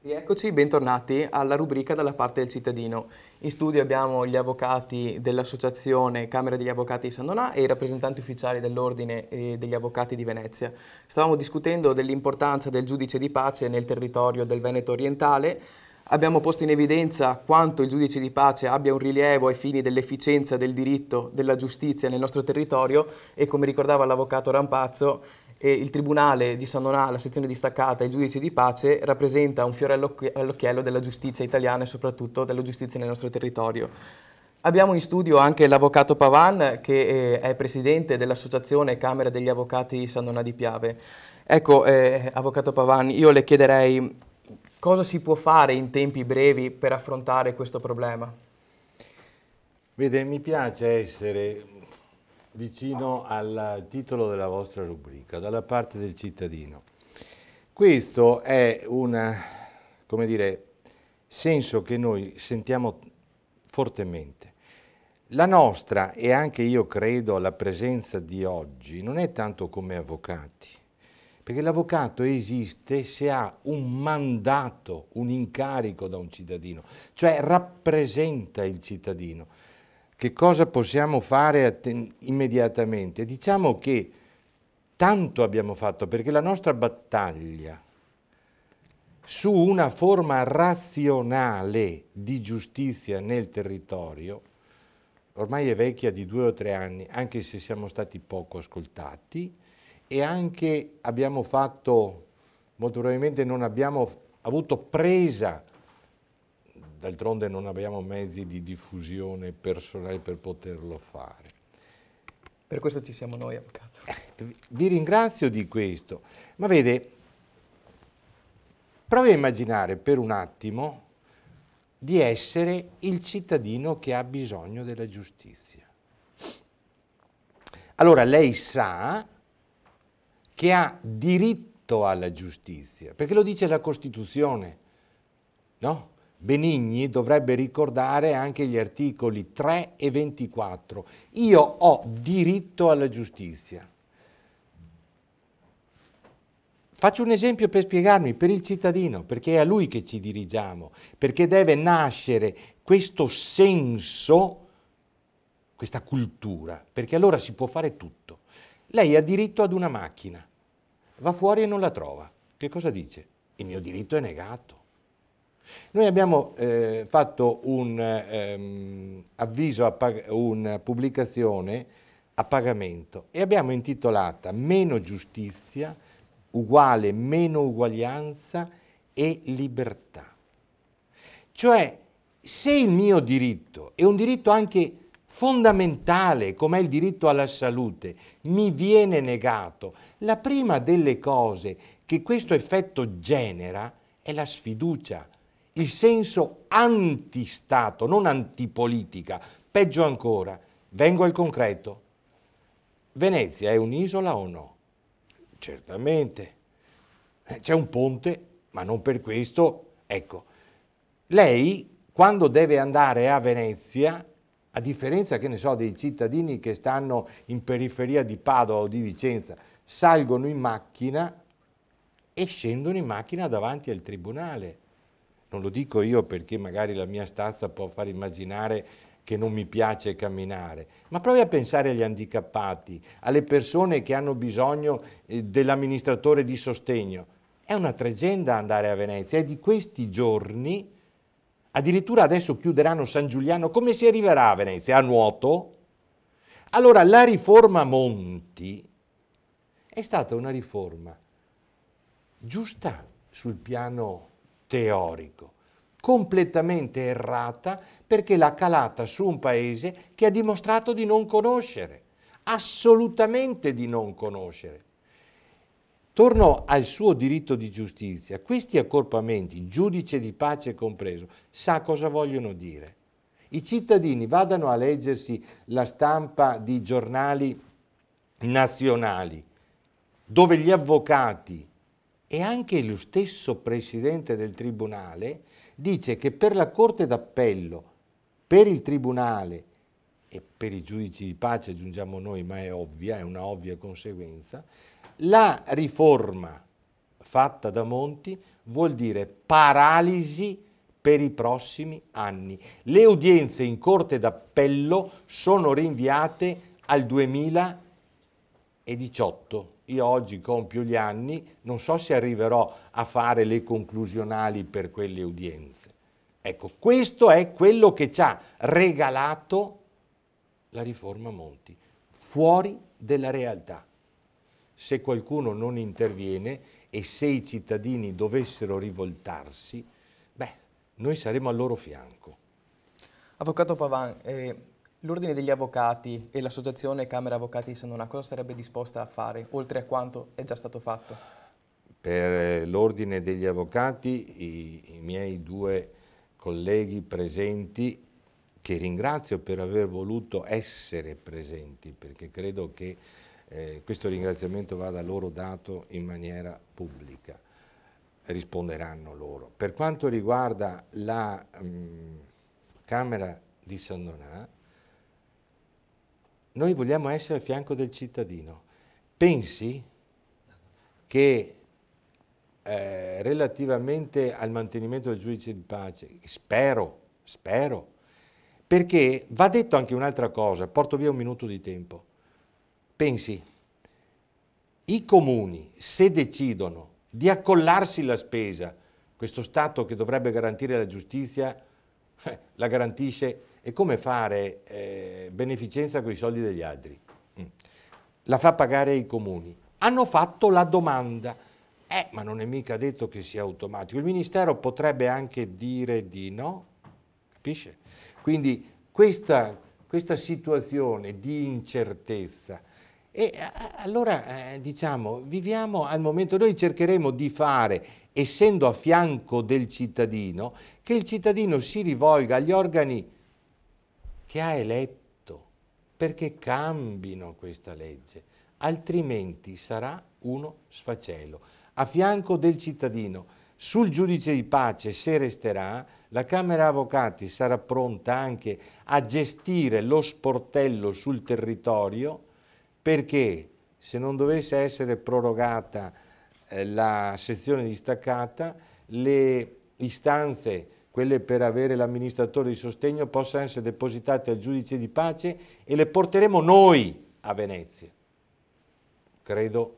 Rieccoci, bentornati alla rubrica dalla parte del cittadino. In studio abbiamo gli avvocati dell'Associazione Camera degli Avvocati di San Donà e i rappresentanti ufficiali dell'Ordine e degli Avvocati di Venezia. Stavamo discutendo dell'importanza del giudice di pace nel territorio del Veneto orientale. Abbiamo posto in evidenza quanto il giudice di pace abbia un rilievo ai fini dell'efficienza del diritto, della giustizia nel nostro territorio e, come ricordava l'avvocato Rampazzo, il Tribunale di San Donà, la sezione distaccata e il giudice di pace rappresenta un fiore all'occhiello della giustizia italiana e soprattutto della giustizia nel nostro territorio. Abbiamo in studio anche l'avvocato Pavan, che è presidente dell'Associazione Camera degli Avvocati di San Donà di Piave. Ecco, avvocato Pavan, io le chiederei cosa si può fare in tempi brevi per affrontare questo problema? Vede, mi piace essere vicino al titolo della vostra rubrica, dalla parte del cittadino. Questo è un, come dire, senso che noi sentiamo fortemente. La nostra, e anche io credo la presenza di oggi, non è tanto come avvocati, perché l'avvocato esiste se ha un mandato, un incarico da un cittadino, cioè rappresenta il cittadino. Che cosa possiamo fare immediatamente? Diciamo che tanto abbiamo fatto perché la nostra battaglia su una forma razionale di giustizia nel territorio ormai è vecchia di 2 o 3 anni, anche se siamo stati poco ascoltati e anche abbiamo fatto, molto probabilmente non abbiamo avuto presa. D'altronde non abbiamo mezzi di diffusione personale per poterlo fare. Per questo ci siamo noi, avvocato. Vi ringrazio di questo, ma vede, provi a immaginare per un attimo di essere il cittadino che ha bisogno della giustizia. Allora lei sa che ha diritto alla giustizia, perché lo dice la Costituzione, no? Benigni dovrebbe ricordare anche gli articoli 3 e 24. Io ho diritto alla giustizia. Faccio un esempio per spiegarmi, per il cittadino, perché è a lui che ci dirigiamo, perché deve nascere questo senso, questa cultura, perché allora si può fare tutto. Lei ha diritto ad una macchina, va fuori e non la trova. Che cosa dice? Il mio diritto è negato. Noi abbiamo fatto un avviso, una pubblicazione a pagamento e abbiamo intitolata Meno giustizia uguale meno uguaglianza e libertà. Cioè, se il mio diritto è un diritto anche fondamentale, come è il diritto alla salute, mi viene negato, la prima delle cose che questo effetto genera è la sfiducia, il senso antistato, non antipolitica. Peggio ancora, vengo al concreto. Venezia è un'isola o no? Certamente. C'è un ponte, ma non per questo. Ecco, lei quando deve andare a Venezia, a differenza, che ne so, dei cittadini che stanno in periferia di Padova o di Vicenza, salgono in macchina e scendono in macchina davanti al tribunale. Non lo dico io perché magari la mia stazza può far immaginare che non mi piace camminare, ma provi a pensare agli handicappati, alle persone che hanno bisogno dell'amministratore di sostegno. È una tragedia andare a Venezia, è di questi giorni, addirittura adesso chiuderanno San Giuliano, come si arriverà a Venezia? A nuoto? Allora la riforma Monti è stata una riforma giusta sul piano teorico, completamente errata perché l'ha calata su un paese che ha dimostrato di non conoscere, assolutamente di non conoscere. Torno al suo diritto di giustizia. Questi accorpamenti, giudice di pace compreso, sa cosa vogliono dire. I cittadini vadano a leggersi la stampa di giornali nazionali, dove gli avvocati e anche lo stesso presidente del tribunale dice che per la Corte d'Appello, per il tribunale e per i giudici di pace, aggiungiamo noi, ma è ovvia, è una ovvia conseguenza, la riforma fatta da Monti vuol dire paralisi per i prossimi anni. Le udienze in Corte d'Appello sono rinviate al 2018. Io oggi compio gli anni, non so se arriverò a fare le conclusionali per quelle udienze. Ecco, questo è quello che ci ha regalato la riforma Monti, fuori della realtà. Se qualcuno non interviene e se i cittadini dovessero rivoltarsi, beh, noi saremo al loro fianco. Avvocato Pavan, l'Ordine degli Avvocati e l'Associazione Camera Avvocati di San Donà cosa sarebbe disposta a fare, oltre a quanto è già stato fatto? Per l'Ordine degli Avvocati, i miei due colleghi presenti, che ringrazio per aver voluto essere presenti, perché credo che questo ringraziamento vada loro dato in maniera pubblica, risponderanno loro. Per quanto riguarda la Camera di San Donà, noi vogliamo essere a fianco del cittadino. Pensi che relativamente al mantenimento del giudice di pace, spero, perché va detto anche un'altra cosa, porto via un minuto di tempo. Pensi, i comuni, se decidono di accollarsi la spesa, questo Stato che dovrebbe garantire la giustizia, la garantisce, è come fare beneficenza con i soldi degli altri. La fa pagare ai comuni. Hanno fatto la domanda, ma non è mica detto che sia automatico. Il Ministero potrebbe anche dire di no, capisce? Quindi questa situazione di incertezza, e allora diciamo, viviamo al momento, noi cercheremo di fare, essendo a fianco del cittadino, che il cittadino si rivolga agli organi che ha eletto, perché cambino questa legge, altrimenti sarà uno sfacelo. A fianco del cittadino, sul giudice di pace, se resterà, la Camera Avvocati sarà pronta anche a gestire lo sportello sul territorio, perché se non dovesse essere prorogata la sezione distaccata, le istanze, quelle per avere l'amministratore di sostegno, possano essere depositate al giudice di pace e le porteremo noi a Venezia. Credo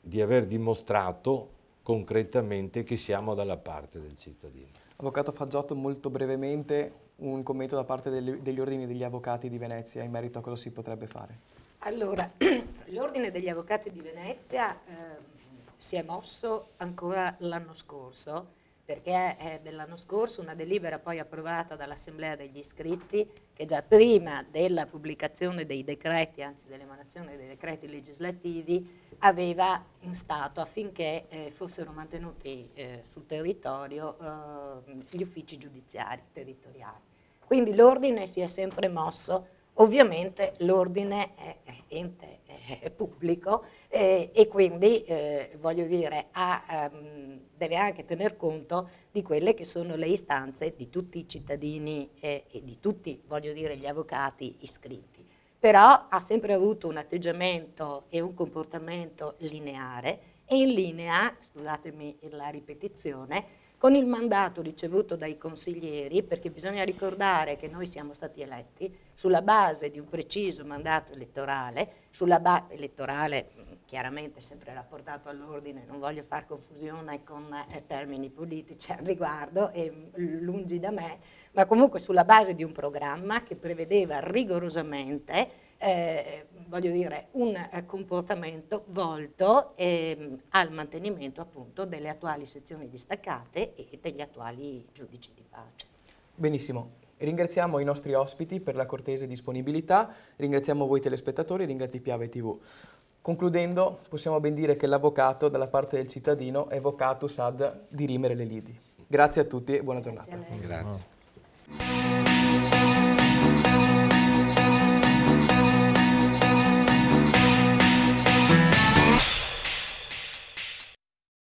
di aver dimostrato concretamente che siamo dalla parte del cittadino. Avvocato Faggiotto, molto brevemente un commento da parte degli ordini degli avvocati di Venezia in merito a cosa si potrebbe fare. Allora, l'Ordine degli Avvocati di Venezia si è mosso ancora l'anno scorso, perché è dell'anno scorso una delibera poi approvata dall'Assemblea degli Iscritti, che già prima della pubblicazione dei decreti, anzi dell'emanazione dei decreti legislativi, aveva instato affinché fossero mantenuti sul territorio gli uffici giudiziari territoriali. Quindi l'Ordine si è sempre mosso. Ovviamente l'ordine è ente pubblico e quindi voglio dire deve anche tener conto di quelle che sono le istanze di tutti i cittadini e di tutti, voglio dire, gli avvocati iscritti. Però ha sempre avuto un atteggiamento e un comportamento lineare e in linea, scusatemi la ripetizione, con il mandato ricevuto dai consiglieri, perché bisogna ricordare che noi siamo stati eletti sulla base di un preciso mandato elettorale, sulla base elettorale chiaramente sempre rapportato all'ordine, non voglio far confusione con termini politici al riguardo, e lungi da me, ma comunque sulla base di un programma che prevedeva rigorosamente voglio dire, un comportamento volto al mantenimento appunto delle attuali sezioni distaccate e degli attuali giudici di pace. Benissimo, ringraziamo i nostri ospiti per la cortese disponibilità, ringraziamo voi telespettatori, ringrazio Piave TV. Concludendo, possiamo ben dire che l'avvocato dalla parte del cittadino è vocatus ad dirimere le liti. Grazie a tutti e buona giornata. Grazie.